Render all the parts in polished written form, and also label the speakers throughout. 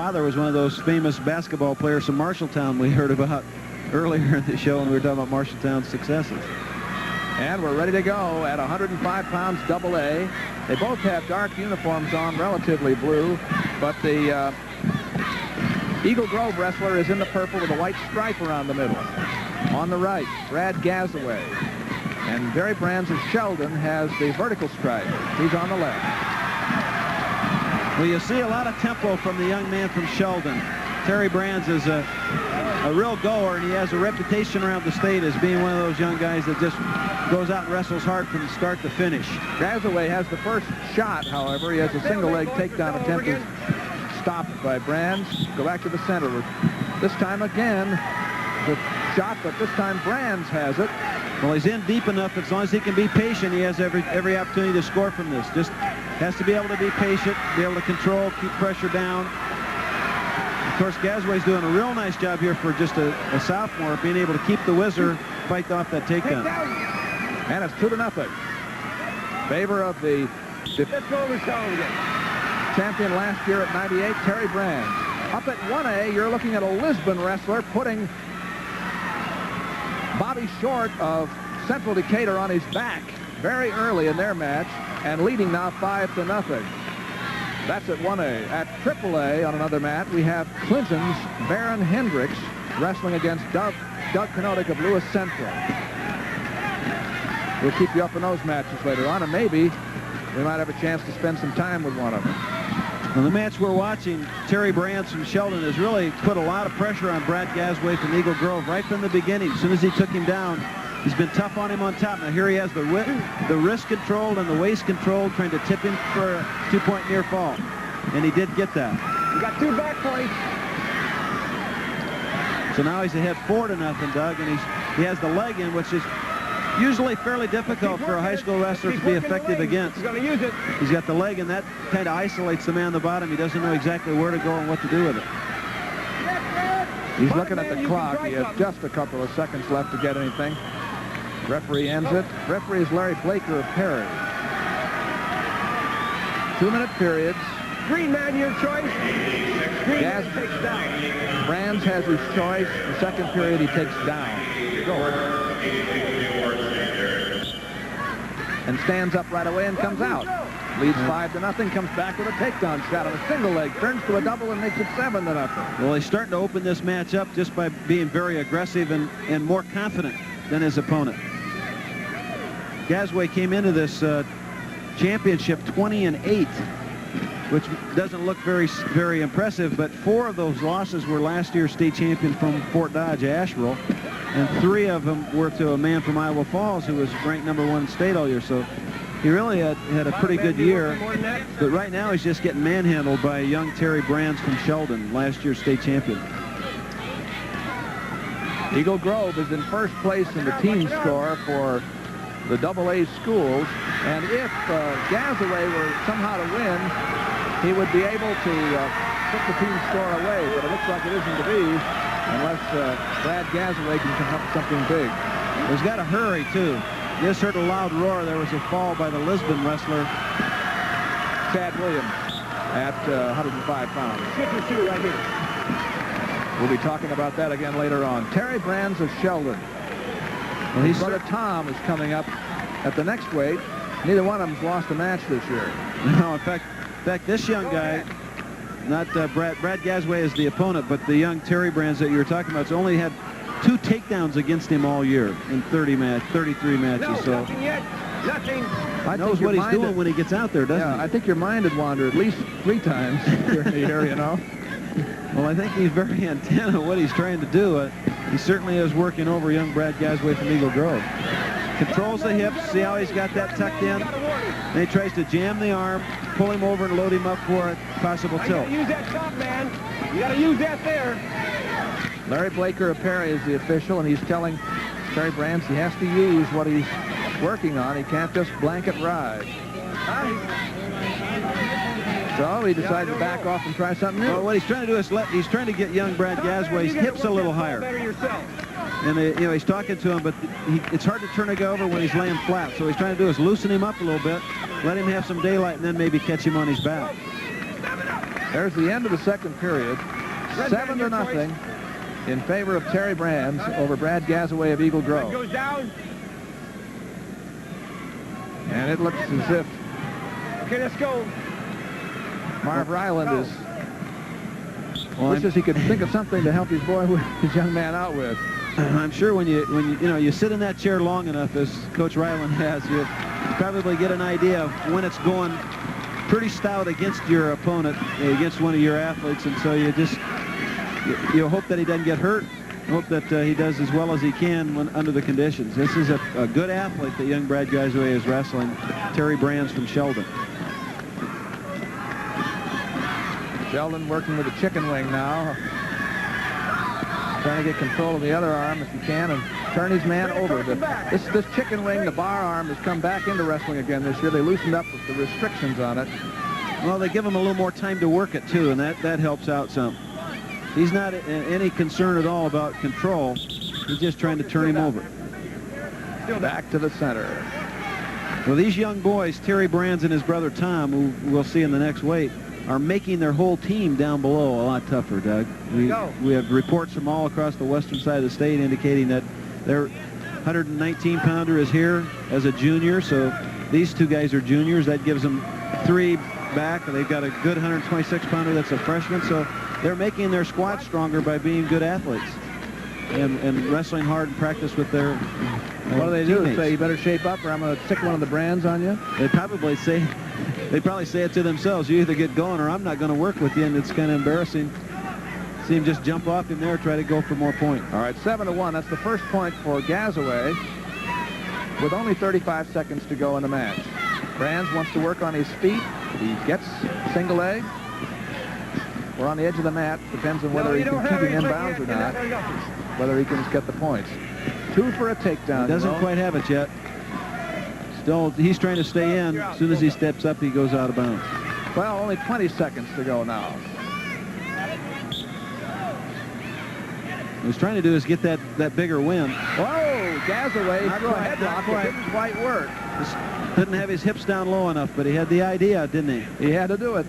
Speaker 1: father was one of those famous basketball players from Marshalltown we heard about earlier in the show when we were talking about Marshalltown's successes.
Speaker 2: And we're ready to go at 105 pounds AA. They both have dark uniforms on, relatively blue, but the Eagle Grove wrestler is in the purple with a white stripe around the middle. On the right, Brands-Gazaway. And Terry Brands of Sheldon has the vertical stripe. He's on the left.
Speaker 1: Well, you see a lot of tempo from the young man from Sheldon. Terry Brands is a real goer, and he has a reputation around the state as being one of those young guys that just goes out and wrestles hard from start to finish.
Speaker 2: Gazaway has the first shot, however. He has a single leg takedown attempt stopped by Brands. Go back to the center. This time again, the shot, but this time Brands has it.
Speaker 1: Well, he's in deep enough. As long as he can be patient, he has every opportunity to score from this. Just has to be able to be patient, be able to control, keep pressure down. Of course, Gazaway's doing a real nice job here for just a sophomore, being able to keep the whizzer, fight off that takedown.
Speaker 2: And it's 2-0. Favor of the champion last year at 98, Terry Brands. Up at 1A, you're looking at a Lisbon wrestler putting Bobby Short of Central Decatur on his back very early in their match and leading now 5-0. That's at 1A. At AAA on another mat, we have Clinton's Baron Hendricks wrestling against Hendricks-Knoteck of Lewis Central. We'll keep you up in those matches later on, and maybe we might have a chance to spend some time with one of them.
Speaker 1: Well, the match we're watching, Terry Brands from Sheldon has really put a lot of pressure on Brands-Gazaway from Eagle Grove right from the beginning. As soon as he took him down, he's been tough on him on top. Now here he has the wrist controlled and the waist controlled, trying to tip him for a 2-point near fall. And he did get that.
Speaker 3: You got 2 back points.
Speaker 1: So now he's ahead 4-0, Doug, and he has the leg in, which is usually fairly difficult for a high school wrestler to be effective against.
Speaker 3: He's going to use it.
Speaker 1: He's got the leg, and that kind of isolates the man on the bottom. He doesn't know exactly where to go and what to do with it.
Speaker 2: He's looking at the clock. He has just a couple of seconds left to get anything. Referee ends it. Referee is Larry Blaker of Perry. 2-minute periods.
Speaker 3: Green man, your choice. Green man takes down.
Speaker 2: Brands has his choice. The second period he takes down. Go. And stands up right away and comes out. Leads 5-0, comes back with a takedown shot on a single leg, turns to a double and makes it 7-0.
Speaker 1: Well, he's starting to open this match up just by being very aggressive and more confident than his opponent. Gazaway came into this championship 20-8, which doesn't look very impressive, but 4 of those losses were last year's state champion from Fort Dodge, Asheville. And 3 of them were to a man from Iowa Falls who was ranked #1 in state all year. So he really had a pretty good year. But right now he's just getting manhandled by young Terry Brands from Sheldon, last year's state champion.
Speaker 2: Eagle Grove is in first place in the team score for the AA schools. And if Gazaway were somehow to win, he would be able to put the team score away. But it looks like it isn't to be, unless Brands-Gazaway can come up with something big.
Speaker 1: He's got to hurry, too. Just heard a loud roar. There was a fall by the Lisbon wrestler,
Speaker 2: Chad Williams, at 105 pounds.
Speaker 3: Right here.
Speaker 2: We'll be talking about that again later on. Terry Brands of Sheldon. Well, his brother Tom is coming up at the next weight. Neither one of them's lost a match this year.
Speaker 1: No, in fact, this young guy, not Brands-Gazaway is the opponent, but the young Terry Brands that you were talking about, has only had 2 takedowns against him all year in 33 matches.
Speaker 3: No,
Speaker 1: so
Speaker 3: nothing yet. Nothing.
Speaker 1: He knows what he's doing when he gets out there, doesn't he?
Speaker 2: I think your mind had wandered at least 3 times here in the area, you know.
Speaker 1: Well, I think he's very intent on what he's trying to do. He certainly is working over young Brands-Gazaway from Eagle Grove. Controls the hips. See how he's got that tucked in? And he tries to jam the arm, pull him over, and load him up for a possible tilt.
Speaker 3: You gotta use that top, man. You gotta use that there.
Speaker 2: Larry Blaker of Perry is the official, and he's telling Terry Brands he has to use what he's working on. He can't just blanket ride. So he decided to back off and try something new.
Speaker 1: Well, what he's trying to do is he's trying to get young Brands-Gazaway's hips a little higher. And he's talking to him, but it's hard to turn a guy over when he's laying flat. So what he's trying to do is loosen him up a little bit, let him have some daylight, and then maybe catch him on his back.
Speaker 2: There's the end of the second period. 7-0 in favor of Terry Brands over Brands-Gazaway of Eagle Grove.
Speaker 3: Goes down.
Speaker 2: And it looks as if
Speaker 3: Okay, let's go.
Speaker 2: Marv Ryland wishes he could think of something to help his young man out with.
Speaker 1: I'm sure when you sit in that chair long enough, as Coach Ryland has, you probably get an idea of when it's going pretty stout against your opponent, against one of your athletes, and so you hope that he doesn't get hurt, hope that he does as well as he can when under the conditions. This is a good athlete that young Brands-Gazaway is wrestling, Terry Brands from Sheldon.
Speaker 2: Sheldon working with a chicken wing now, trying to get control of the other arm if he can and turn his man over. This chicken wing, the bar arm, has come back into wrestling again this year. They loosened up with the restrictions on it.
Speaker 1: Well, they give him a little more time to work it too, and that helps out some. He's not any concern at all about control. He's just trying to turn him over.
Speaker 2: Still back to the center.
Speaker 1: Well, these young boys, Terry Brands and his brother Tom, who we'll see in the next weight, are making their whole team down below a lot tougher, Doug. We have reports from all across the western side of the state indicating that their 119-pounder is here as a junior, so these two guys are juniors. That gives them 3 back. They've got a good 126-pounder that's a freshman, so they're making their squad stronger by being good athletes and wrestling hard in practice with their
Speaker 2: what do they
Speaker 1: teammates.
Speaker 2: do? Say, you better shape up or I'm going to stick one of the Brands on you?
Speaker 1: They probably say it to themselves. You either get going or I'm not going to work with you, and it's kind of embarrassing. See him just jump off him there, try to go for more points.
Speaker 2: All right, 7-1. That's the first point for Gazaway with only 35 seconds to go in the match. Brands wants to work on his feet. He gets single leg. We're on the edge of the mat. Depends on whether he can keep him inbounds or not. Whether he can get the points. 2 for a takedown.
Speaker 1: He doesn't quite have it yet. Still, he's trying to stay in. As soon as he steps up, he goes out of bounds.
Speaker 2: Well, only 20 seconds to go now.
Speaker 1: What he's trying to do is get that bigger win.
Speaker 2: Whoa, Gazaway threw a headlock. It didn't quite work.
Speaker 1: Just didn't have his hips down low enough, but he had the idea, didn't he?
Speaker 2: He had to do it.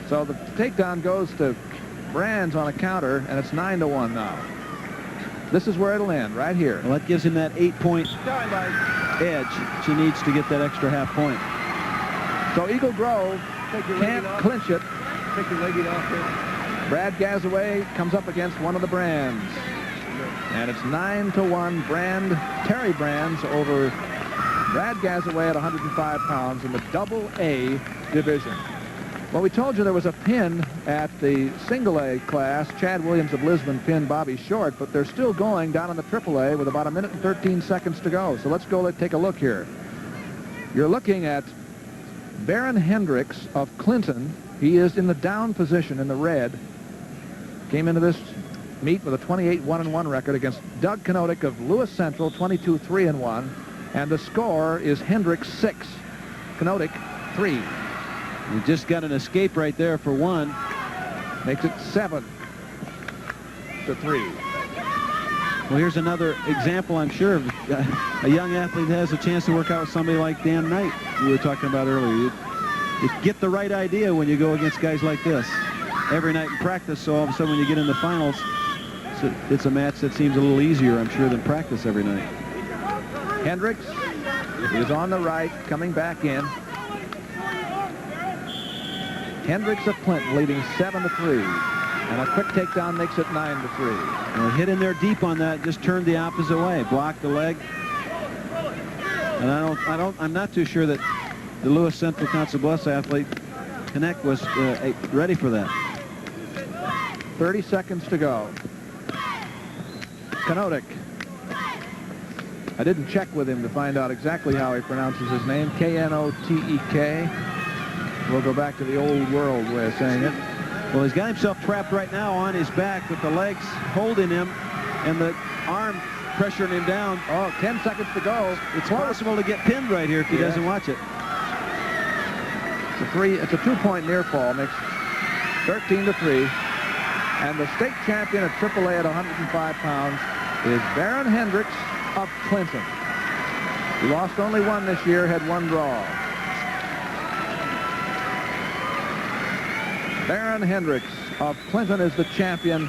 Speaker 2: So the takedown goes to Brands on a counter, and it's 9-1 now. This is where it'll end, right here.
Speaker 1: Well, that gives him that 8-point edge he needs to get that extra half point.
Speaker 2: So Eagle Grove can't clinch it.
Speaker 3: Take your leg off here.
Speaker 2: Brands-Gazaway comes up against one of the Brands. And it's 9-1 Terry Brands over Brands-Gazaway at 105 pounds in the Double-A division. Well, we told you there was a pin at the single-A class. Chad Williams of Lisbon pinned Bobby Short, but they're still going down in the Triple-A with about 1 minute and 13 seconds to go. So let's take a look here. You're looking at Baron Hendricks of Clinton. He is in the down position in the red. Came into this meet with a 28-1-1 record against Doug Knoteck of Lewis Central, 22-3-1. And the score is Hendricks 6, Knoteck 3.
Speaker 1: We just got an escape right there for one.
Speaker 2: Makes it 7-3.
Speaker 1: Well, here's another example, I'm sure, of a young athlete has a chance to work out with somebody like Dan Knight we were talking about earlier. You get the right idea when you go against guys like this every night in practice, so all of a sudden when you get in the finals, it's a match that seems a little easier, I'm sure, than practice every night.
Speaker 2: Hendricks is on the right, coming back in. Hendricks of Clinton leading 7-3, and a quick takedown makes it 9-3.
Speaker 1: Well, hit in there deep on that, just turned the opposite way, blocked the leg. And I'm not too sure that the Lewis Central Council Bluffs athlete Knoteck was ready for that.
Speaker 2: 30 seconds to go. Knoteck. I didn't check with him to find out exactly how he pronounces his name. K-N-O-T-E-K. We'll go back to the old world way of saying it.
Speaker 1: Well, he's got himself trapped right now on his back with the legs holding him and the arm pressuring him down.
Speaker 2: Oh, 10 seconds to go.
Speaker 1: It's possible to get pinned right here if he doesn't watch it.
Speaker 2: It's a 2-point near fall. Makes 13-3. And the state champion at AAA at 105 pounds is Baron Hendricks of Clinton. He lost only 1 this year, had 1 draw. Baron Hendricks of Clinton is the champion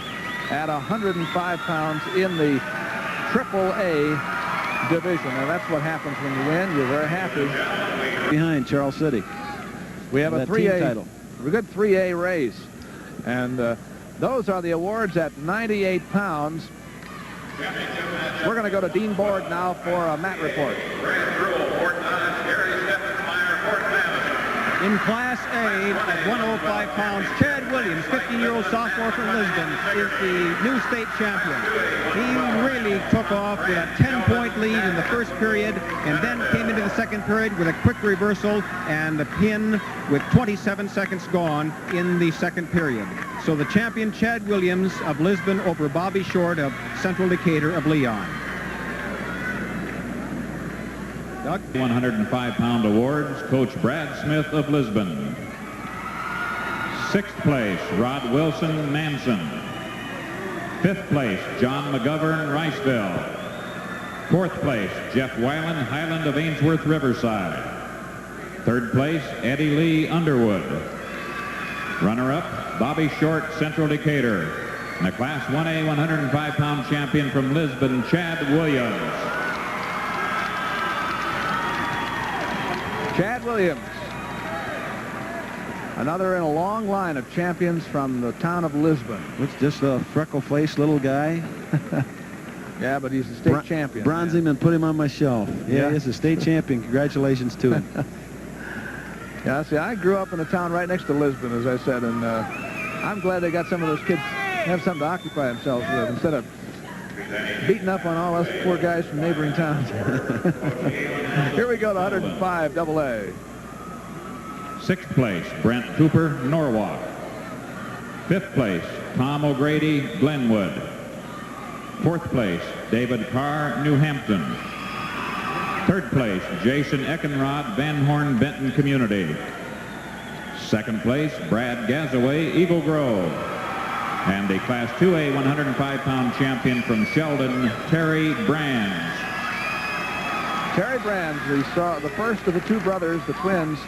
Speaker 2: at 105 pounds in the AAA division. And that's what happens when you win. You're very happy.
Speaker 1: Behind Charles City.
Speaker 2: We have a
Speaker 1: Team
Speaker 2: 3A
Speaker 1: title.
Speaker 2: A good 3A race. And those are the awards at 98 pounds. We're going to go to Dean Board now for a mat report.
Speaker 3: In Class A at 105 pounds, Chad Williams, 15-year-old sophomore from Lisbon, is the new state champion. He really took off with a 10-point lead in the first period and then came into the second period with a quick reversal and a pin with 27 seconds gone in the second period. So the champion, Chad Williams of Lisbon, over Bobby Short of Central Decatur of Leon.
Speaker 4: 105-pound awards, Coach Brad Smith of Lisbon. Sixth place, Rod Wilson, Manson. Fifth place, John McGovern, Riceville. Fourth place, Jeff Weiland, Highland of Ainsworth, Riverside. Third place, Eddie Lee, Underwood. Runner-up, Bobby Short, Central Decatur. And the Class 1A 105-pound champion from Lisbon, Chad Williams.
Speaker 2: Chad Williams, another in a long line of champions from the town of Lisbon.
Speaker 1: It's just a freckle-faced little guy.
Speaker 2: Yeah, but he's a state champion.
Speaker 1: Bronze him and put him on my shelf. Yeah, he's a state champion. Congratulations to him.
Speaker 2: Yeah, see, I grew up in a town right next to Lisbon, as I said, and I'm glad they got some of those kids have something to occupy themselves with instead of beating up on all us poor guys from neighboring towns. Here we go to 105 AA.
Speaker 4: Sixth place, Brent Cooper, Norwalk. Fifth place, Tom O'Grady, Glenwood. Fourth place, David Carr, New Hampton. Third place, Jason Eckenrod, Van Horn, Benton Community. Second place, Brands-Gazaway, Eagle Grove. And the Class 2A 105-pound champion from Sheldon, Terry Brands.
Speaker 2: Terry Brands, we saw the first of the two brothers, the twins,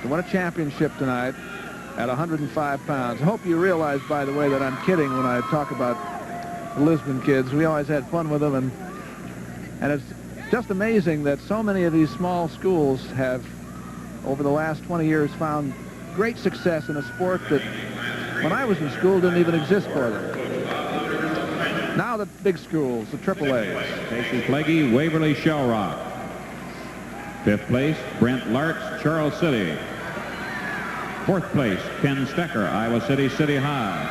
Speaker 2: to win a championship tonight at 105 pounds. I hope you realize, by the way, that I'm kidding when I talk about the Lisbon kids. We always had fun with them, and it's just amazing that so many of these small schools have, over the last 20 years, found great success in a sport that, when I was in school, didn't even exist for them. Now the big schools, the AAAs.
Speaker 4: Casey Fleggy, Waverly, Shell Rock. Fifth place, Brent Lartz, Charles City. Fourth place, Ken Stecker, Iowa City, City High.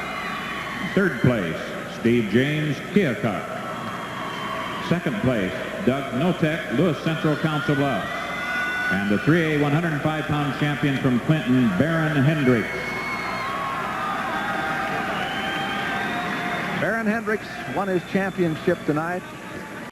Speaker 4: Third place, Steve James, Keokuk. Second place, Doug Knoteck, Lewis Central, Council Bluffs. And the 3A 105-pound champion from Clinton, Baron Hendricks.
Speaker 2: Baron Hendricks won his championship tonight